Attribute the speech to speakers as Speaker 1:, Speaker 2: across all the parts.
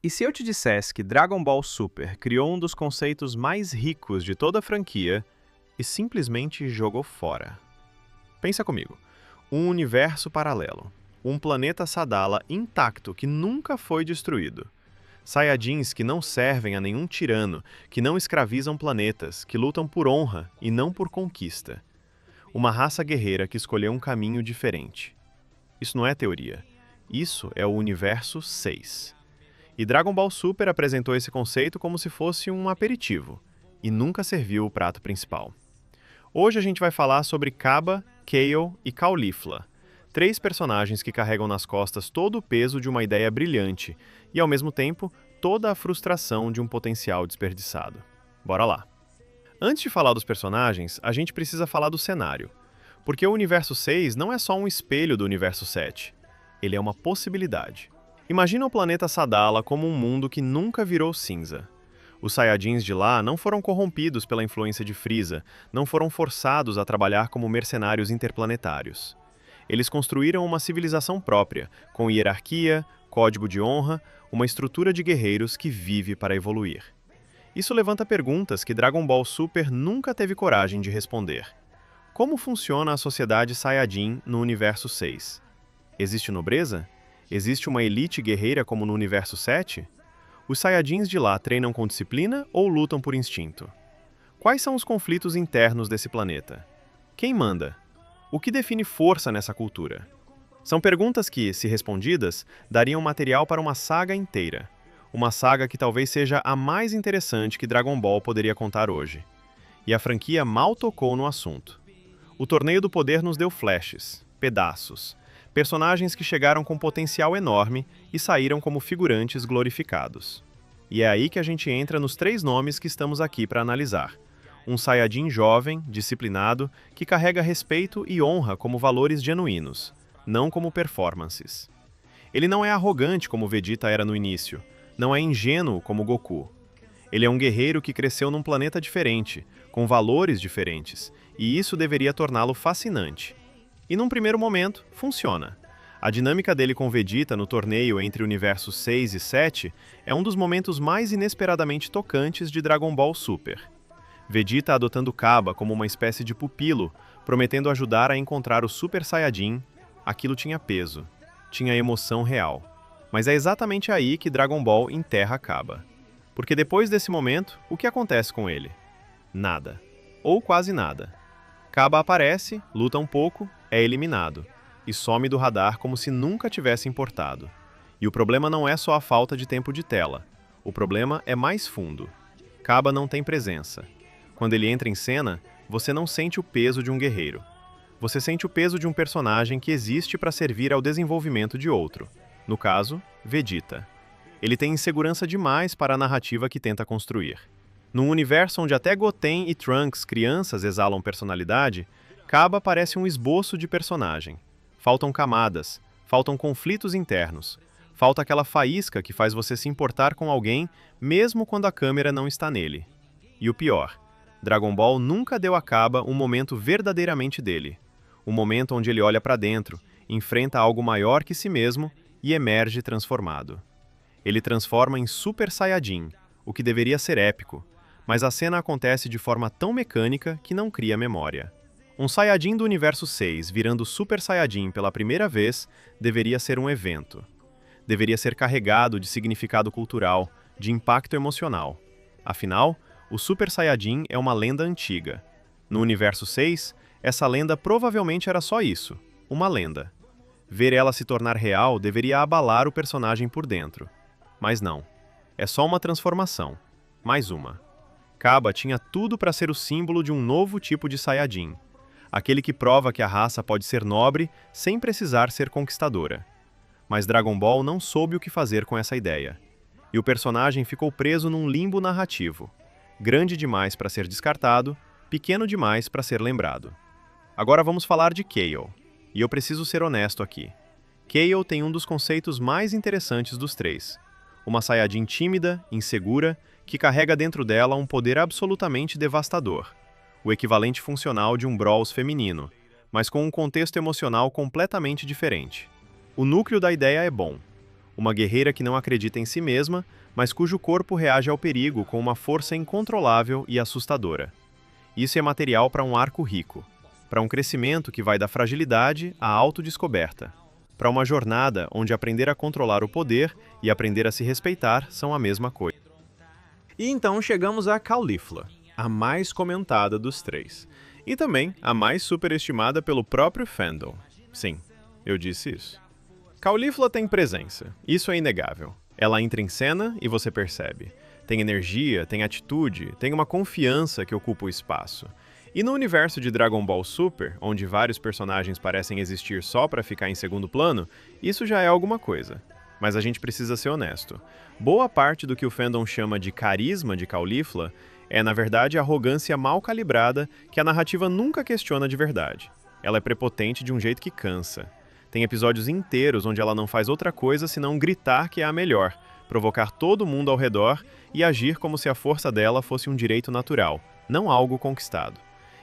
Speaker 1: E se eu te dissesse que Dragon Ball Super criou um dos conceitos mais ricos de toda a franquia e simplesmente jogou fora? Pensa comigo. Um universo paralelo. Um planeta Sadala intacto que nunca foi destruído. Saiyajins que não servem a nenhum tirano, que não escravizam planetas, que lutam por honra e não por conquista. Uma raça guerreira que escolheu um caminho diferente. Isso não é teoria. Isso é o Universo 6. E Dragon Ball Super apresentou esse conceito como se fosse um aperitivo, e nunca serviu o prato principal. Hoje a gente vai falar sobre Cabba, Kale e Caulifla, três personagens que carregam nas costas todo o peso de uma ideia brilhante e, ao mesmo tempo, toda a frustração de um potencial desperdiçado. Bora lá! Antes de falar dos personagens, a gente precisa falar do cenário, porque o Universo 6 não é só um espelho do Universo 7, ele é uma possibilidade. Imagina o planeta Sadala como um mundo que nunca virou cinza. Os Saiyajins de lá não foram corrompidos pela influência de Frieza, não foram forçados a trabalhar como mercenários interplanetários. Eles construíram uma civilização própria, com hierarquia, código de honra, uma estrutura de guerreiros que vive para evoluir. Isso levanta perguntas que Dragon Ball Super nunca teve coragem de responder. Como funciona a sociedade Saiyajin no Universo 6? Existe nobreza? Existe uma elite guerreira como no Universo 7? Os Saiyajins de lá treinam com disciplina ou lutam por instinto? Quais são os conflitos internos desse planeta? Quem manda? O que define força nessa cultura? São perguntas que, se respondidas, dariam material para uma saga inteira. Uma saga que talvez seja a mais interessante que Dragon Ball poderia contar hoje. E a franquia mal tocou no assunto. O Torneio do Poder nos deu flashes, pedaços, personagens que chegaram com potencial enorme e saíram como figurantes glorificados. E é aí que a gente entra nos três nomes que estamos aqui para analisar. Um Saiyajin jovem, disciplinado, que carrega respeito e honra como valores genuínos, não como performances. Ele não é arrogante como Vegeta era no início, não é ingênuo como Goku. Ele é um guerreiro que cresceu num planeta diferente, com valores diferentes, e isso deveria torná-lo fascinante. E num primeiro momento, funciona. A dinâmica dele com Vegeta no torneio entre o Universo 6 e 7 é um dos momentos mais inesperadamente tocantes de Dragon Ball Super. Vegeta adotando Cabba como uma espécie de pupilo, prometendo ajudar a encontrar o Super Saiyajin, aquilo tinha peso, tinha emoção real. Mas é exatamente aí que Dragon Ball enterra Cabba. Porque depois desse momento, o que acontece com ele? Nada. Ou quase nada. Cabba aparece, luta um pouco, é eliminado, e some do radar como se nunca tivesse importado. E o problema não é só a falta de tempo de tela. O problema é mais fundo. Cabba não tem presença. Quando ele entra em cena, você não sente o peso de um guerreiro. Você sente o peso de um personagem que existe para servir ao desenvolvimento de outro. No caso, Vegeta. Ele tem insegurança demais para a narrativa que tenta construir. Num universo onde até Goten e Trunks, crianças, exalam personalidade, Cabba parece um esboço de personagem. Faltam camadas, faltam conflitos internos, falta aquela faísca que faz você se importar com alguém mesmo quando a câmera não está nele. E o pior, Dragon Ball nunca deu a Cabba um momento verdadeiramente dele. Um momento onde ele olha para dentro, enfrenta algo maior que si mesmo e emerge transformado. Ele transforma em Super Saiyajin, o que deveria ser épico, mas a cena acontece de forma tão mecânica que não cria memória. Um Saiyajin do Universo 6 virando Super Saiyajin pela primeira vez deveria ser um evento. Deveria ser carregado de significado cultural, de impacto emocional. Afinal, o Super Saiyajin é uma lenda antiga. No Universo 6, essa lenda provavelmente era só isso, uma lenda. Ver ela se tornar real deveria abalar o personagem por dentro. Mas não. É só uma transformação. Mais uma. Cabba tinha tudo para ser o símbolo de um novo tipo de Saiyajin. Aquele que prova que a raça pode ser nobre sem precisar ser conquistadora. Mas Dragon Ball não soube o que fazer com essa ideia. E o personagem ficou preso num limbo narrativo. Grande demais para ser descartado, pequeno demais para ser lembrado. Agora vamos falar de Kale. E eu preciso ser honesto aqui. Kale tem um dos conceitos mais interessantes dos três. Uma Saiyajin tímida, insegura, que carrega dentro dela um poder absolutamente devastador. O equivalente funcional de um Brawls feminino, mas com um contexto emocional completamente diferente. O núcleo da ideia é bom. uma guerreira que não acredita em si mesma, mas cujo corpo reage ao perigo com uma força incontrolável e assustadora. Isso é material para um arco rico, para um crescimento que vai da fragilidade à autodescoberta, para uma jornada onde aprender a controlar o poder e aprender a se respeitar são a mesma coisa. E então chegamos a Caulifla, a mais comentada dos três, e também a mais superestimada pelo próprio fandom. Sim, eu disse isso. Caulifla tem presença, isso é inegável. Ela entra em cena e você percebe. Tem energia, tem atitude, tem uma confiança que ocupa o espaço. E no universo de Dragon Ball Super, onde vários personagens parecem existir só para ficar em segundo plano, isso já é alguma coisa. Mas a gente precisa ser honesto. Boa parte do que o fandom chama de carisma de Caulifla é, na verdade, arrogância mal calibrada que a narrativa nunca questiona de verdade. Ela é prepotente de um jeito que cansa. Tem episódios inteiros onde ela não faz outra coisa senão gritar que é a melhor, provocar todo mundo ao redor e agir como se a força dela fosse um direito natural, não algo conquistado.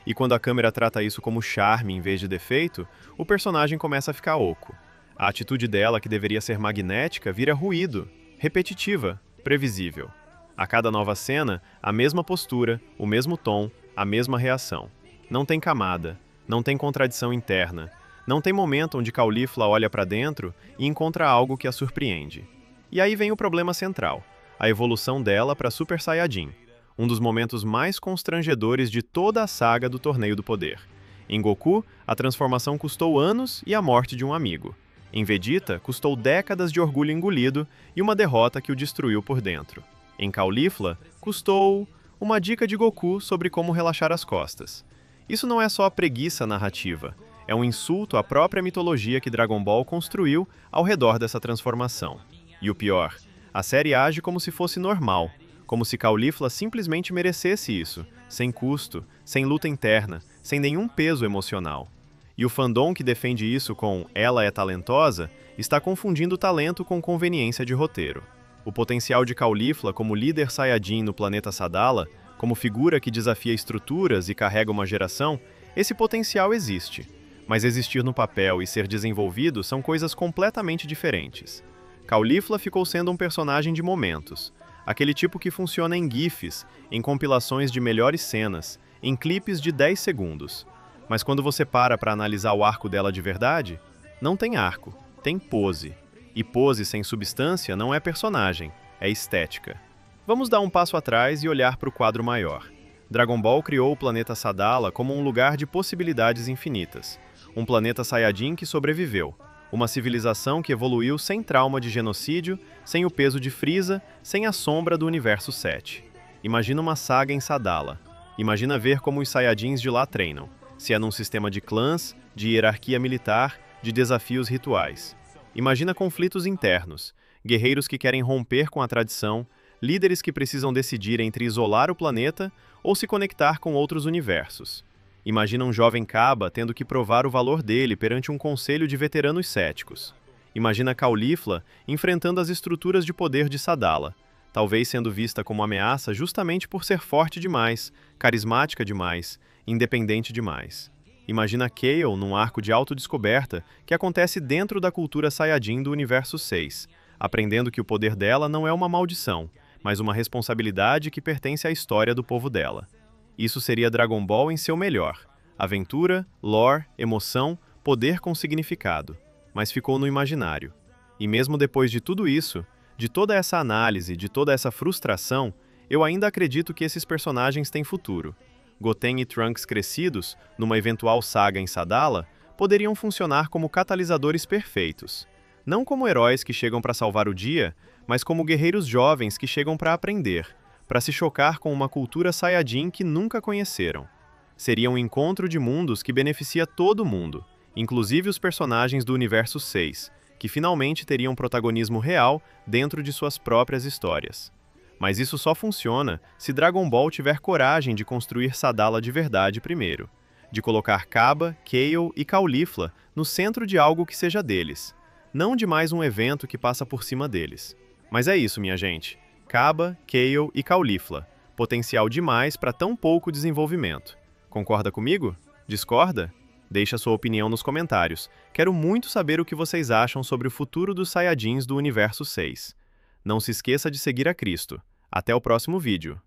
Speaker 1: E quando a câmera trata isso como charme em vez de defeito, o personagem começa a ficar oco. A atitude dela, que deveria ser magnética, vira ruído, repetitiva, previsível. A cada nova cena, a mesma postura, o mesmo tom, a mesma reação. Não tem camada, não tem contradição interna, não tem momento onde Caulifla olha para dentro e encontra algo que a surpreende. E aí vem o problema central, a evolução dela para Super Saiyajin, um dos momentos mais constrangedores de toda a saga do Torneio do Poder. Em Goku, a transformação custou anos e a morte de um amigo. Em Vegeta, custou décadas de orgulho engolido e uma derrota que o destruiu por dentro. Em Caulifla, custou uma dica de Goku sobre como relaxar as costas. Isso não é só a preguiça narrativa, é um insulto à própria mitologia que Dragon Ball construiu ao redor dessa transformação. E o pior, a série age como se fosse normal, como se Caulifla simplesmente merecesse isso, sem custo, sem luta interna, sem nenhum peso emocional. E o fandom que defende isso com "ela é talentosa" está confundindo talento com conveniência de roteiro. O potencial de Caulifla como líder Saiyajin no planeta Sadala, como figura que desafia estruturas e carrega uma geração, esse potencial existe. Mas existir no papel e ser desenvolvido são coisas completamente diferentes. Caulifla ficou sendo um personagem de momentos, aquele tipo que funciona em GIFs, em compilações de melhores cenas, em clipes de 10 segundos. Mas quando você para analisar o arco dela de verdade, não tem arco, tem pose. E pose sem substância não é personagem, é estética. Vamos dar um passo atrás e olhar para o quadro maior. Dragon Ball criou o planeta Sadala como um lugar de possibilidades infinitas. Um planeta Saiyajin que sobreviveu. Uma civilização que evoluiu sem trauma de genocídio, sem o peso de Frieza, sem a sombra do Universo 7. Imagina uma saga em Sadala. Imagina ver como os Saiyajins de lá treinam. Se é num sistema de clãs, de hierarquia militar, de desafios rituais. Imagina conflitos internos, guerreiros que querem romper com a tradição, líderes que precisam decidir entre isolar o planeta ou se conectar com outros universos. Imagina um jovem Cabba tendo que provar o valor dele perante um conselho de veteranos céticos. Imagina Caulifla enfrentando as estruturas de poder de Sadala, talvez sendo vista como ameaça justamente por ser forte demais, carismática demais, independente demais. Imagina Kale num arco de autodescoberta que acontece dentro da cultura Saiyajin do Universo 6, aprendendo que o poder dela não é uma maldição, mas uma responsabilidade que pertence à história do povo dela. Isso seria Dragon Ball em seu melhor. Aventura, lore, emoção, poder com significado. Mas ficou no imaginário. E mesmo depois de tudo isso, de toda essa análise, de toda essa frustração, eu ainda acredito que esses personagens têm futuro. Goten e Trunks crescidos, numa eventual saga em Sadala, poderiam funcionar como catalisadores perfeitos. Não como heróis que chegam para salvar o dia, mas como guerreiros jovens que chegam para aprender, para se chocar com uma cultura Saiyajin que nunca conheceram. Seria um encontro de mundos que beneficia todo mundo, inclusive os personagens do Universo 6, que finalmente teriam protagonismo real dentro de suas próprias histórias. Mas isso só funciona se Dragon Ball tiver coragem de construir Sadala de verdade primeiro, de colocar Cabba, Kale e Caulifla no centro de algo que seja deles, não de mais um evento que passa por cima deles. Mas é isso, minha gente. Cabba, Kale e Caulifla. Potencial demais para tão pouco desenvolvimento. Concorda comigo? Discorda? Deixe a sua opinião nos comentários. Quero muito saber o que vocês acham sobre o futuro dos Saiyajins do Universo 6. Não se esqueça de seguir a Cristo. Até o próximo vídeo.